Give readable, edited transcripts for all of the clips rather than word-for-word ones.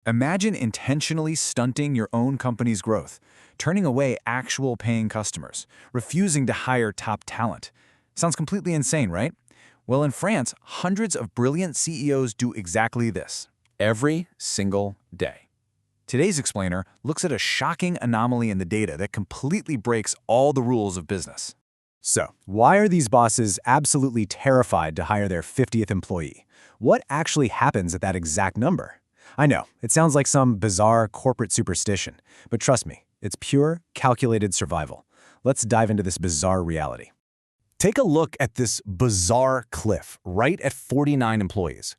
Imagine intentionally stunting your own company's growth, turning away actual paying customers, refusing to hire top talent. Sounds completely insane, right? Well, in France, hundreds of brilliant CEOs do exactly this, every single day. Today's explainer looks at a shocking anomaly in the data that completely breaks all the rules of business. So, why are these bosses absolutely terrified to hire their 50th employee? What actually happens at that exact number? I know, it sounds like some bizarre corporate superstition, but trust me, it's pure, calculated survival. Let's dive into this bizarre reality. Take a look at this bizarre cliff right at 49 employees.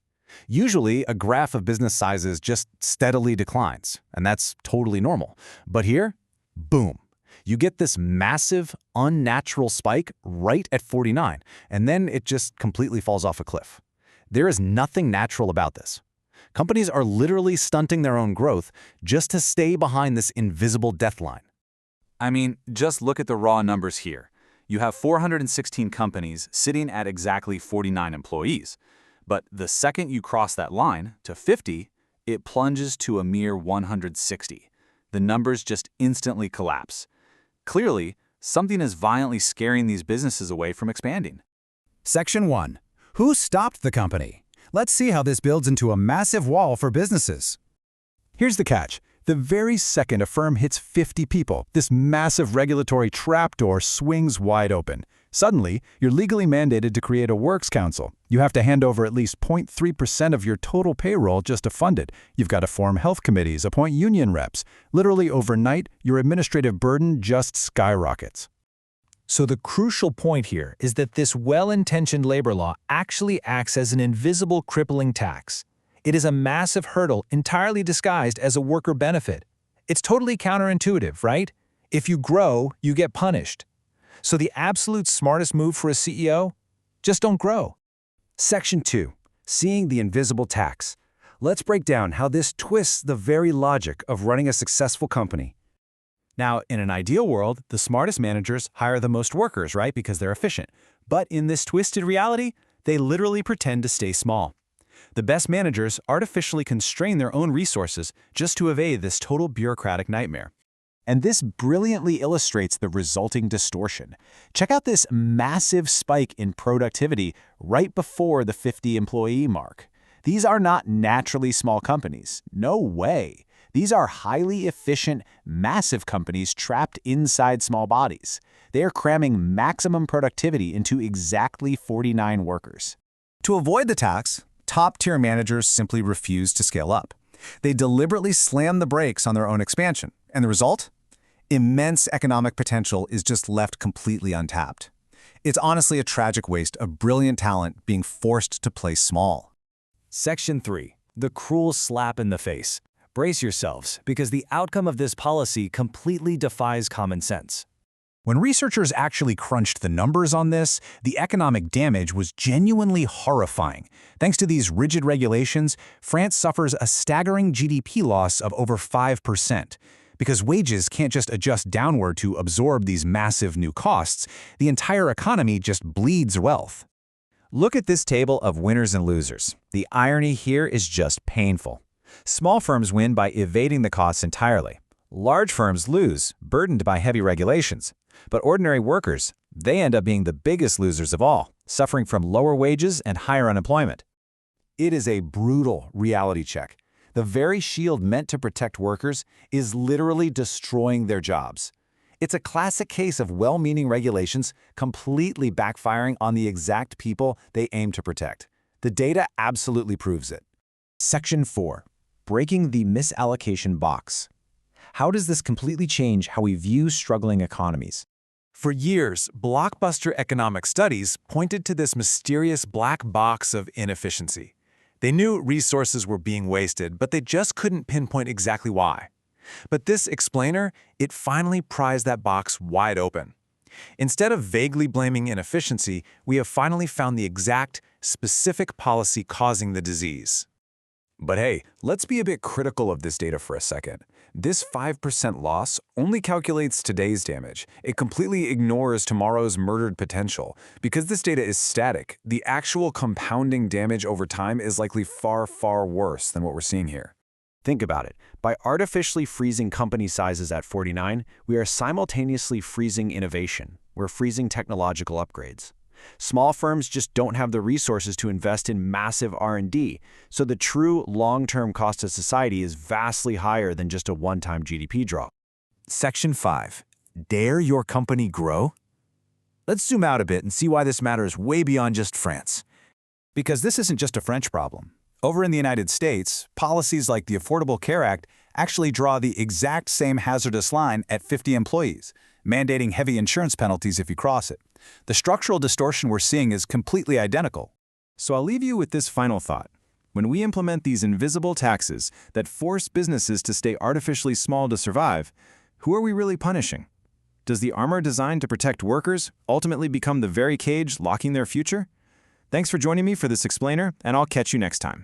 Usually, a graph of business sizes just steadily declines, and that's totally normal. But here, boom. You get this massive, unnatural spike right at 49, and then it just completely falls off a cliff. There is nothing natural about this. Companies are literally stunting their own growth just to stay behind this invisible death line. I mean, just look at the raw numbers here. You have 416 companies sitting at exactly 49 employees. But the second you cross that line to 50, it plunges to a mere 160. The numbers just instantly collapse. Clearly, something is violently scaring these businesses away from expanding. Section 1. Who stopped the company? Let's see how this builds into a massive wall for businesses. Here's the catch. The very second a firm hits 50 people, this massive regulatory trapdoor swings wide open. Suddenly, you're legally mandated to create a works council. You have to hand over at least 0.3% of your total payroll just to fund it. You've got to form health committees, appoint union reps. Literally overnight, your administrative burden just skyrockets. So the crucial point here is that this well-intentioned labor law actually acts as an invisible crippling tax. It is a massive hurdle entirely disguised as a worker benefit. It's totally counterintuitive, right? If you grow, you get punished. So the absolute smartest move for a CEO? Just don't grow. Section 2. Seeing the invisible tax. Let's break down how this twists the very logic of running a successful company. Now, in an ideal world, the smartest managers hire the most workers, right? Because they're efficient. But in this twisted reality, they literally pretend to stay small. The best managers artificially constrain their own resources just to evade this total bureaucratic nightmare. And this brilliantly illustrates the resulting distortion. Check out this massive spike in productivity right before the 50-employee mark. These are not naturally small companies. No way. These are highly efficient, massive companies trapped inside small bodies. They are cramming maximum productivity into exactly 49 workers. To avoid the tax, top-tier managers simply refuse to scale up. They deliberately slam the brakes on their own expansion. And the result? Immense economic potential is just left completely untapped. It's honestly a tragic waste of brilliant talent being forced to play small. Section 3. The cruel slap in the face. Brace yourselves, because the outcome of this policy completely defies common sense. When researchers actually crunched the numbers on this, the economic damage was genuinely horrifying. Thanks to these rigid regulations, France suffers a staggering GDP loss of over 5%. Because wages can't just adjust downward to absorb these massive new costs, the entire economy just bleeds wealth. Look at this table of winners and losers. The irony here is just painful. Small firms win by evading the costs entirely. Large firms lose, burdened by heavy regulations. But ordinary workers, they end up being the biggest losers of all, suffering from lower wages and higher unemployment. It is a brutal reality check. The very shield meant to protect workers is literally destroying their jobs. It's a classic case of well-meaning regulations completely backfiring on the exact people they aim to protect. The data absolutely proves it. Section 4. Breaking the misallocation box. How does this completely change how we view struggling economies? For years, blockbuster economic studies pointed to this mysterious black box of inefficiency. They knew resources were being wasted, but they just couldn't pinpoint exactly why. But this explainer, it finally prized that box wide open. Instead of vaguely blaming inefficiency, we have finally found the exact, specific policy causing the disease. But hey, let's be a bit critical of this data for a second. This 5% loss only calculates today's damage. It completely ignores tomorrow's murdered potential. Because this data is static, the actual compounding damage over time is likely far, far worse than what we're seeing here. Think about it. By artificially freezing company sizes at 49, we are simultaneously freezing innovation. We're freezing technological upgrades. Small firms just don't have the resources to invest in massive R&D, so the true long-term cost to society is vastly higher than just a one-time GDP draw. Section 5. Dare your company grow? Let's zoom out a bit and see why this matters way beyond just France. Because this isn't just a French problem. Over in the United States, policies like the Affordable Care Act actually draw the exact same hazardous line at 50 employees, mandating heavy insurance penalties if you cross it. The structural distortion we're seeing is completely identical. So I'll leave you with this final thought. When we implement these invisible taxes that force businesses to stay artificially small to survive, who are we really punishing? Does the armor designed to protect workers ultimately become the very cage locking their future? Thanks for joining me for this explainer, and I'll catch you next time.